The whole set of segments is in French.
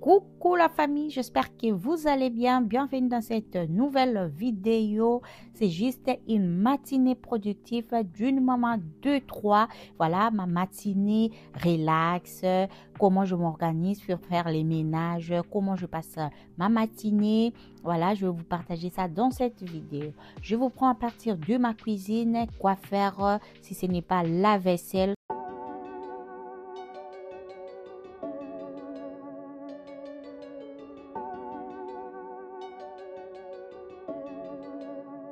Coucou la famille, j'espère que vous allez bien. Bienvenue dans cette nouvelle vidéo. C'est juste une matinée productive d'une maman 2-3. Voilà, ma matinée relax, comment je m'organise pour faire les ménages, comment je passe ma matinée. Voilà, je vais vous partager ça dans cette vidéo. Je vous prends à partir de ma cuisine, quoi faire si ce n'est pas la vaisselle.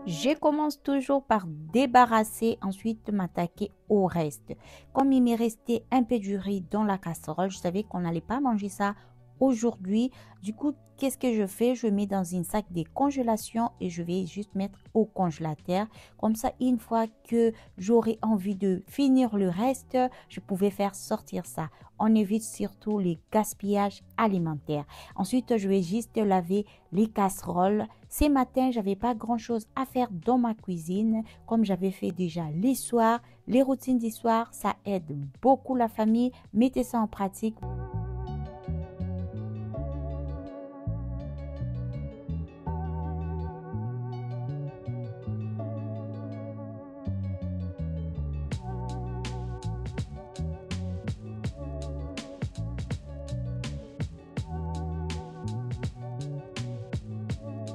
Je commence toujours par débarrasser, ensuite m'attaquer au reste. Comme il m'est resté un peu du riz dans la casserole, je savais qu'on n'allait pas manger ça aujourd'hui. Du coup, qu'est-ce que je fais? Je mets dans une sac de congélation et je vais juste mettre au congélateur. Comme ça, une fois que j'aurai envie de finir le reste, je pouvais faire sortir ça. On évite surtout les gaspillages alimentaires. Ensuite, je vais juste laver les casseroles. Ce matin, j'avais pas grand-chose à faire dans ma cuisine. Comme j'avais fait déjà les soirs, les routines du soir, ça aide beaucoup la famille. Mettez ça en pratique.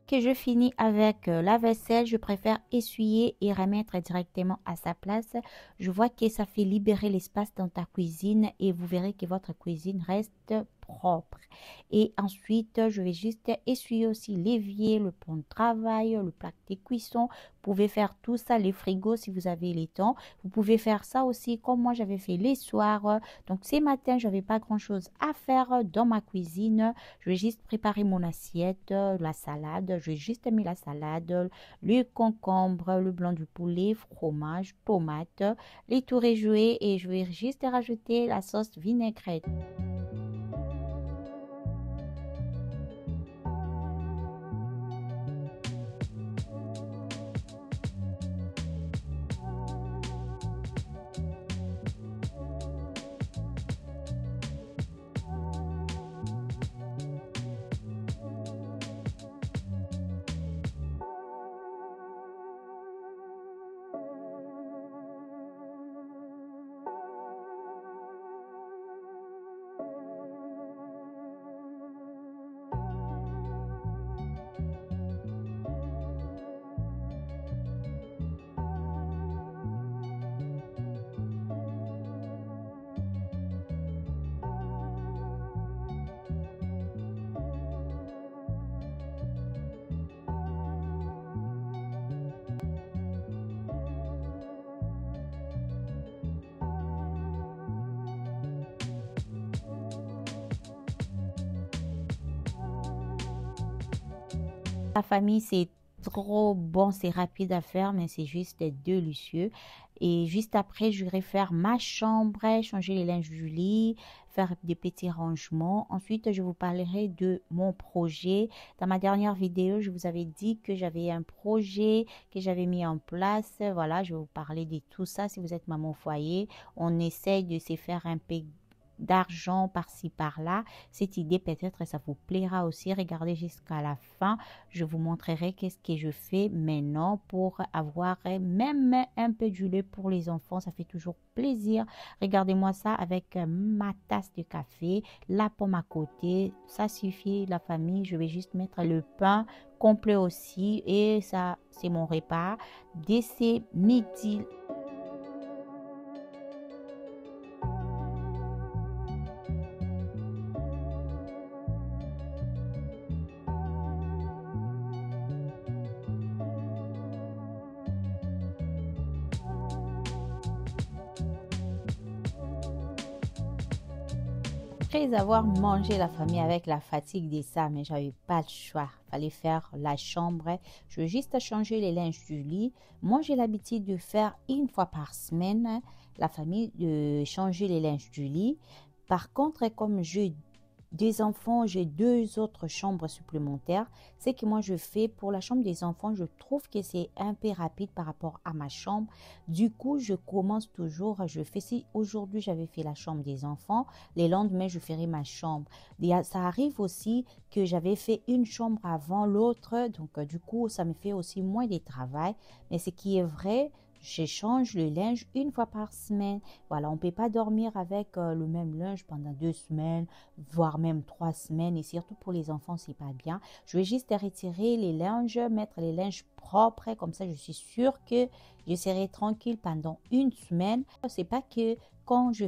Que je finis avec la vaisselle, je préfère essuyer et remettre directement à sa place. Je vois que ça fait libérer l'espace dans ta cuisine et vous verrez que votre cuisine reste propre. Et ensuite, je vais juste essuyer aussi l'évier, le plan de travail, le plaque de cuisson. Vous pouvez faire tout ça, les frigos si vous avez les temps. Vous pouvez faire ça aussi comme moi j'avais fait les soirs. Donc ce matin, je n'avais pas grand chose à faire dans ma cuisine. Je vais juste préparer mon assiette, la salade. Je vais juste mettre la salade, le concombre, le blanc du poulet, fromage, tomate, les tout réjouis et je vais juste rajouter la sauce vinaigrette. La famille, c'est trop bon, c'est rapide à faire, mais c'est juste délicieux. Et juste après, je vais faire ma chambre, changer les linges du lit, faire des petits rangements. Ensuite, je vous parlerai de mon projet. Dans ma dernière vidéo, je vous avais dit que j'avais un projet que j'avais mis en place. Voilà, je vais vous parler de tout ça. Si vous êtes maman au foyer, on essaye de se faire un peu d'argent par-ci par-là. Cette idée peut-être ça vous plaira aussi. Regardez jusqu'à la fin, je vous montrerai qu'est-ce que je fais maintenant pour avoir même un peu du lait pour les enfants. Ça fait toujours plaisir. Regardez-moi ça avec ma tasse de café, la pomme à côté, ça suffit la famille. Je vais juste mettre le pain complet aussi et ça c'est mon repas dès ce midi. Après avoir mangé la famille avec la fatigue de ça, mais j'avais pas le choix. Fallait faire la chambre. Je veux juste changer les linges du lit. Moi, j'ai l'habitude de faire une fois par semaine la famille, de changer les linges du lit. Par contre, comme je des enfants, j'ai deux autres chambres supplémentaires. C'est que moi, je fais pour la chambre des enfants, je trouve que c'est un peu rapide par rapport à ma chambre. Du coup, je commence toujours, je fais, si aujourd'hui j'avais fait la chambre des enfants, les lendemains, je ferai ma chambre. Ça arrive aussi que j'avais fait une chambre avant l'autre, donc du coup, ça me fait aussi moins de travail. Mais ce qui est vrai, j'échange le linge une fois par semaine. Voilà, on ne peut pas dormir avec le même linge pendant 2 semaines, voire même 3 semaines. Et surtout pour les enfants, c'est pas bien. Je vais juste retirer les linges, mettre les linges propres. Comme ça, je suis sûre que je serai tranquille pendant une semaine. C'est pas que quand je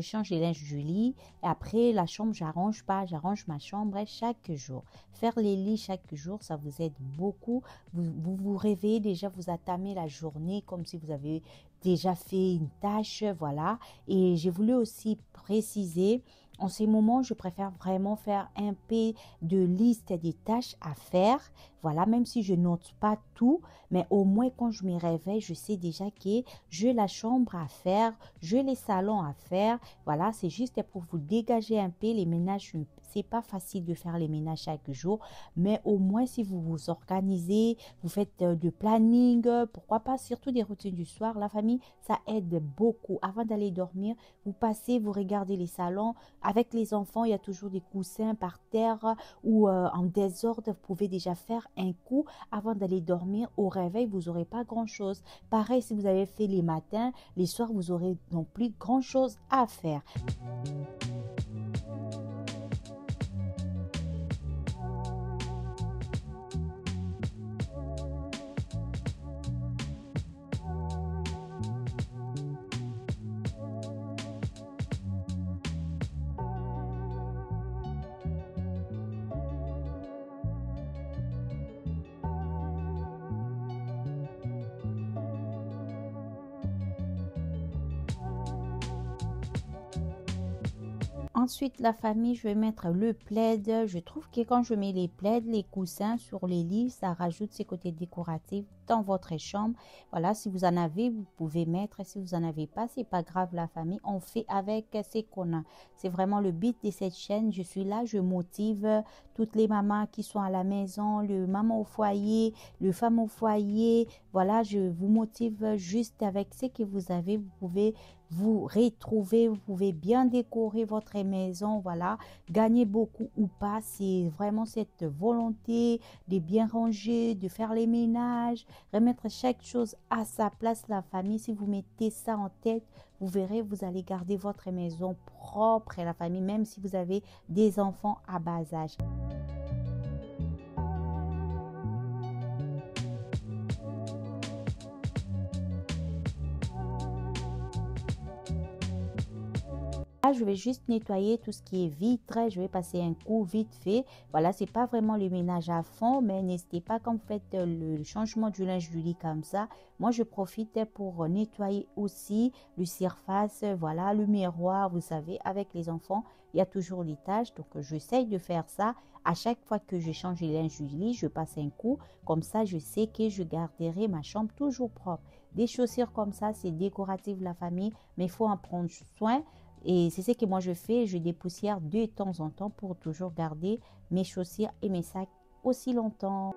change les linges du lit, et après la chambre, j'arrange pas, j'arrange ma chambre chaque jour. Faire les lits chaque jour, ça vous aide beaucoup. Vous réveillez déjà, vous attamez la journée comme si vous avez déjà fait une tâche, voilà. Et j'ai voulu aussi préciser, en ces moments, je préfère vraiment faire un peu de liste des tâches à faire, voilà, même si je note pas tout, mais au moins quand je me réveille, je sais déjà que j'ai la chambre à faire, j'ai les salons à faire, voilà, c'est juste pour vous dégager un peu les ménages. C'est pas facile de faire les ménages chaque jour, mais au moins si vous vous organisez, vous faites de planning, pourquoi pas, surtout des routines du soir, la famille, ça aide beaucoup. Avant d'aller dormir, vous passez, vous regardez les salons. Avec les enfants, il y a toujours des coussins par terre ou en désordre. Vous pouvez déjà faire un coup avant d'aller dormir. Au réveil, vous n'aurez pas grand-chose. Pareil, si vous avez fait les matins, les soirs, vous aurez non plus grand-chose à faire. Ensuite, la famille, je vais mettre le plaid. Je trouve que quand je mets les plaids, les coussins sur les lits, ça rajoute ces côtés décoratifs dans votre chambre. Voilà, si vous en avez, vous pouvez mettre. Si vous en avez pas, c'est pas grave, la famille. On fait avec ce qu'on a. C'est vraiment le but de cette chaîne. Je suis là, je motive toutes les mamans qui sont à la maison, le maman au foyer, le femme au foyer. Voilà, je vous motive juste avec ce que vous avez. Vous pouvez vous retrouver, vous pouvez bien décorer votre maison, voilà, gagner beaucoup ou pas, c'est vraiment cette volonté de bien ranger, de faire les ménages, remettre chaque chose à sa place, la famille. Si vous mettez ça en tête, vous verrez, vous allez garder votre maison propre et la famille, même si vous avez des enfants à bas âge. Là, je vais juste nettoyer tout ce qui est vitre. Je vais passer un coup vite fait. Voilà, c'est pas vraiment le ménage à fond, mais n'hésitez pas quand vous faites le changement du linge du lit comme ça. Moi, je profite pour nettoyer aussi le surface, voilà, le miroir. Vous savez, avec les enfants, il y a toujours les tâches. Donc, j'essaye de faire ça. À chaque fois que je change le linge du lit, je passe un coup. Comme ça, je sais que je garderai ma chambre toujours propre. Des chaussures comme ça, c'est décoratif, la famille, mais il faut en prendre soin. Et c'est ce que moi je fais, je dépoussière de temps en temps pour toujours garder mes chaussures et mes sacs aussi longtemps.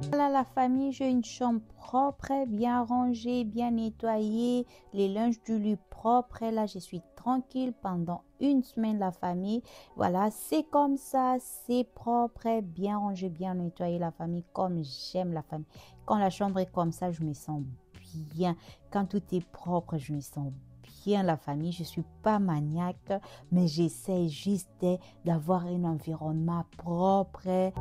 Voilà la famille, j'ai une chambre propre, bien rangée, bien nettoyée, les linges du lit propres. Là, je suis tranquille pendant une semaine, la famille. Voilà, c'est comme ça, c'est propre, bien rangé, bien nettoyé, la famille, comme j'aime la famille. Quand la chambre est comme ça, je me sens bien. Quand tout est propre, je me sens bien, la famille. Je suis pas maniaque, mais j'essaie juste d'avoir un environnement propre.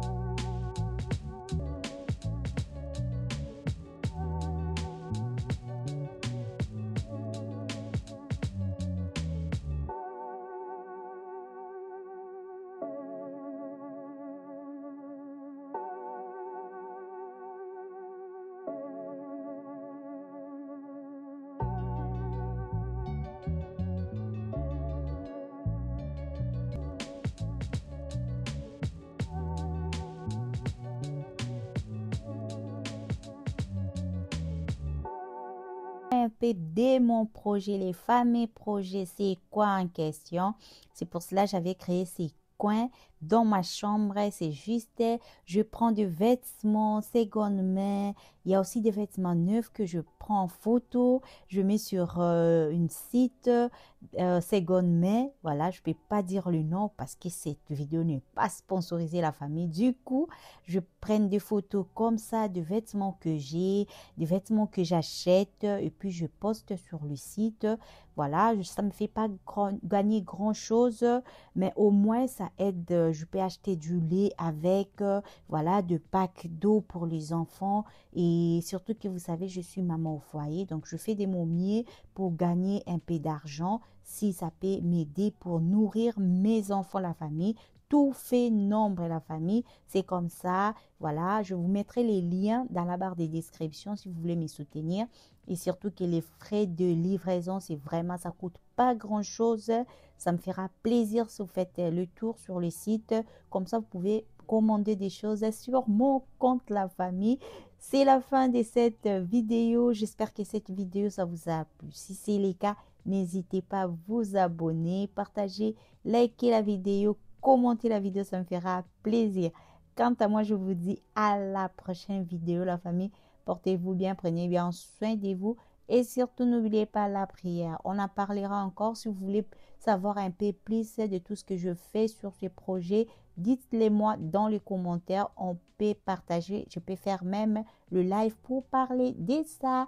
un peu de mon projet, les fameux projets, c'est quoi en question. C'est pour cela que j'avais créé ces coins dans ma chambre. C'est juste, je prends des vêtements seconde main. Il y a aussi des vêtements neufs que je prends en photo. Je mets sur une site seconde main. Voilà, je ne peux pas dire le nom parce que cette vidéo n'est pas sponsorisée la famille. Du coup, je prends des photos comme ça de vêtements que j'ai, des vêtements que j'achète et puis je poste sur le site. Voilà, ça ne me fait pas gagner grand-chose, mais au moins ça aide. Je peux acheter du lait avec, voilà, de packs d'eau pour les enfants. Et surtout que vous savez, je suis maman au foyer, donc je fais des momies pour gagner un peu d'argent si ça peut m'aider pour nourrir mes enfants, la famille. Tout fait nombre la famille, c'est comme ça. Voilà, je vous mettrai les liens dans la barre des descriptions si vous voulez me soutenir. Et surtout que les frais de livraison, c'est vraiment, ça coûte pas grand-chose. Ça me fera plaisir si vous faites le tour sur le site. Comme ça, vous pouvez commander des choses sur mon compte la famille. C'est la fin de cette vidéo. J'espère que cette vidéo, ça vous a plu. Si c'est le cas, n'hésitez pas à vous abonner, partager, liker la vidéo, commenter la vidéo, ça me fera plaisir. Quant à moi, je vous dis à la prochaine vidéo, la famille. Portez-vous bien, prenez bien soin de vous. Et surtout, n'oubliez pas la prière. On en parlera encore si vous voulez savoir un peu plus de tout ce que je fais sur ce projet. Dites-les moi dans les commentaires. On peut partager. Je peux faire même le live pour parler de ça.